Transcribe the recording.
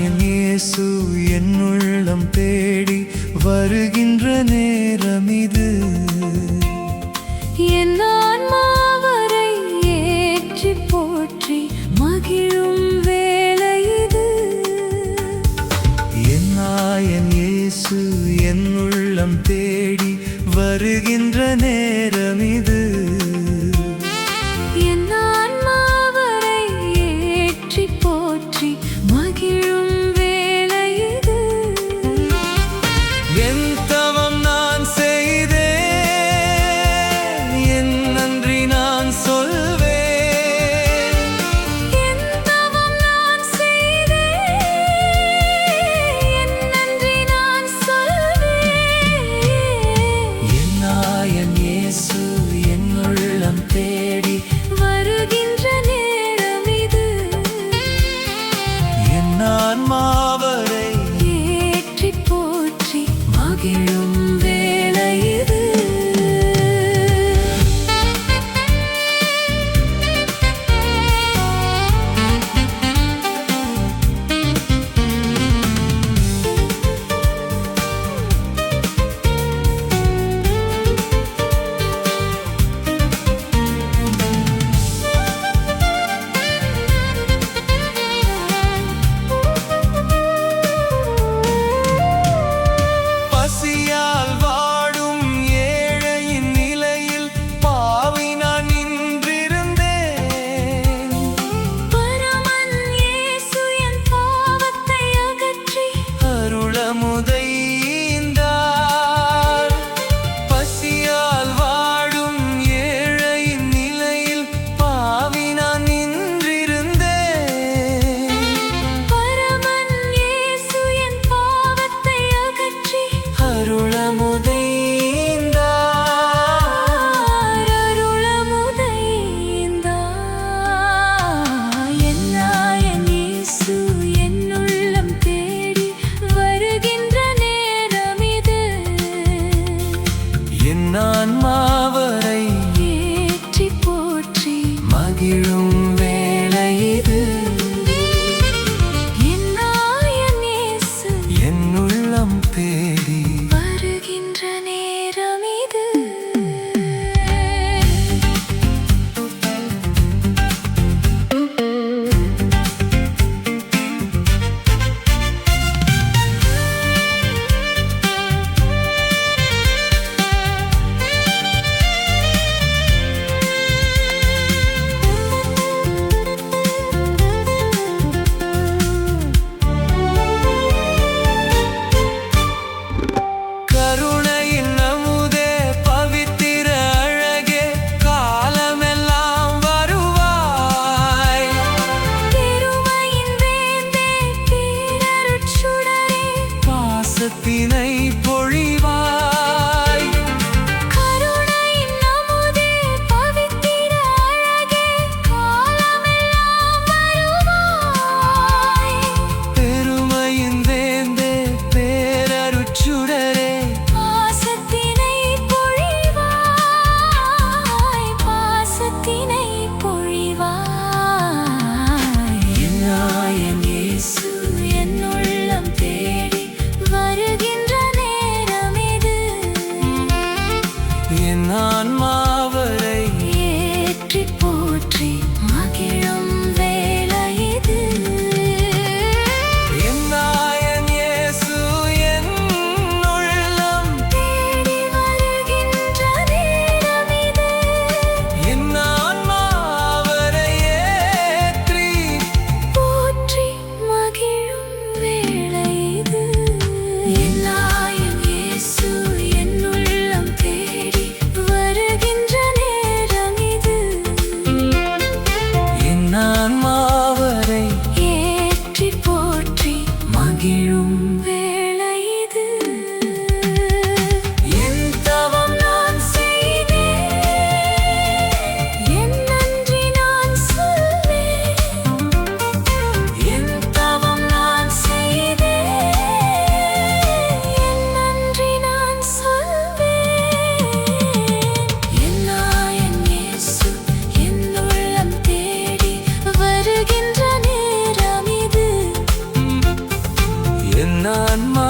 என் இயேசு என் உள்ளம் தேடி வருகின்ற நேரம் இது. என் ஆன்மாவரை ஏற்றி போற்றி மகிழும் வேளை இது. என் இயேசு என் உள்ளம் தேடி வருகின்ற நேரம் இது. என் ஆன்மாவரை ஏற்றி போற்றி மகிழும் வேளை இது. என் தவம் நான் செய்தேன், என் நன்றி நான் சொல்வேன். என் தவம் நான் செய்தேன், என் நன்றி நான் சொல்வேன். என் இயேசு என் உள்ளம் தேடி வருகின்ற நேரம் இது. என் ஆன்மாவரை ஏற்றி போற்றி மகிழும் வேளை இது. பசியால் வாடும் ஏழையின் நிலையில் பாவி நான் நின்றிருந்தேன். பரமன் இயேசு என் பாவத்தை அகற்றி அருளமுதை ஈந்தார். பசியால் வாடும் ஏழையின் நிலையில் பாவி நான் நின்றிருந்தேன். பரமன் இயேசு என் பாவத்தை அகற்றி அருளமுதை ஈந்தார். அருளமுதை ஈந்தார். என் இயேசு என் உள்ளம் தேடி வருகின்ற நேரம் இது. என் ஆன்மாவரை ஏற்றி போற்றி மகிழும் வேளை இது. என் இயேசு என் உள்ளம் தேடி வருகின்ற நேரம் இது. கருணையின் அமுதே, பவித்திர அழகே, காலமெல்லாம் வருவாய். பெருமையின் வேந்தே, பேரருட்சுடரே, பாசத்தினை பொழிவாய். கருணையின் அமுதே, பவித்திர அழகே, காலமெல்லாம் வருவாய். பெருமையின் வேந்தே, பேரருட்சுடரே, பாசத்தினை பொழிவாய், பாசத்தினை பொழிவாய். என் இயேசு என் உள்ளம் தேடி வருகின்ற மகிழும் வேளை இது. என் தவம் நான் செய்தேன், என் நன்றி நான் சொல்வேன். என் தவம் நான் செய்தேன், என் நன்றி நான் சொல்வேன். என் நாயன் இயேசு என் உள்ளம் தேடி வருகின்ற நேரம் இது. என் ஆன்மா